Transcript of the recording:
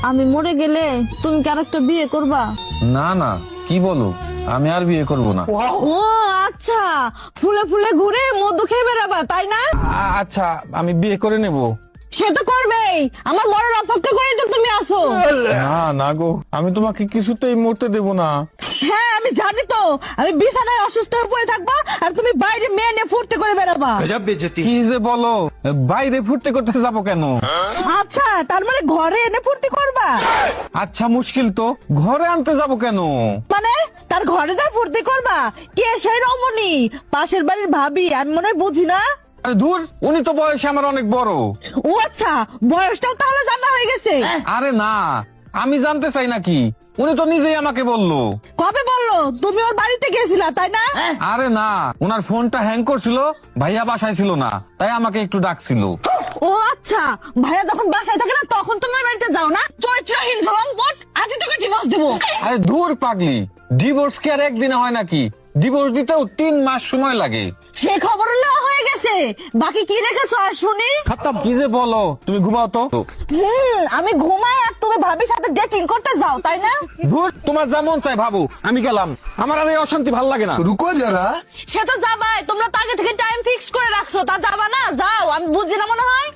আমি মরে গেলে তুমি কি আরেকটা বিয়ে করবা? না না, কি বলো, আমি আর বিয়ে করব না। ও আচ্ছা, ফুলে ফুলে ঘুরে মধু খেয়ে বেড়াবা তাই না? আচ্ছা, আমি বিয়ে করে নেব। সে তো করবেই, আমার মরার অপেক্ষা করে তো তুমি আসো। না না গো, আমি তোমাকে কিছুতেই মরতে দেব না। হ্যাঁ আমি জানি তো, আমি বিছানায় অসুস্থ হয়ে পড়ে থাকবা আর তুমি বাইরে মেয়ে নিয়ে ফুর্তি করে বেড়াবা। কি যে বলো, বাইরে ফুর্তি করতে যাব কেন? আচ্ছা, তার মানে ঘরে এনে ফুর্তি করবা? আচ্ছা, মুশকিল তো, ঘরে আনতে যাব কেন? মানে তার ঘরে যা ফুর্তি করবা? কে সেই রমণী? পাশের বাড়ির ভাবি? আমি মনে হয় বুঝি না। আরে দূর, উনি তো বয়সে আমার অনেক বড়। ও আচ্ছা, বয়সটাও তাহলে জানা হয়ে গেছে। আরে না, আমি জানতে চাই নাকি, উনি তো নিজেই আমাকে বললো। কবে বললো? তুমি ওর বাড়িতে গেছিলা তাই না? আরে না, ওনার ফোনটা হ্যাং করছিল, ভাইয়া বাসায় ছিল না, তাই আমাকে একটু ডাকছিল। ও আচ্ছা, ভাইয়া যখন বাসায় থাকে না তখন তুমি ওর বাড়িতে যাও না? চরিত্রহীন ভ্রমপট, আজই তোকে ডিভোর্স দেবো। আরে দূর পাগলি, ডিভোর্স কি আর একদিনে হয় নাকি? ডিভোর্স দিতেও 3 মাস সময় লাগে। সে খবর নেওয়া হয়ে গেছে, বাকি কি রেখেছো আর শুনি? কি যে বলো, তুমি ঘুমাও তো। আমি ঘুমাই আর তুমি ভাবির সাথে ডেটিং করতে যাও তাই না? ধুর, তোমার যা মন চাই ভাবো, আমি গেলাম। আমার আর এই অশান্তি ভাল লাগে না। रुको जरा। সে তো যাবাই, তোমরা তো আগে থেকে টাইম ফিক্স করে রাখছো, তা যাবা না? যাও, আমি বুঝি না মনে হয়।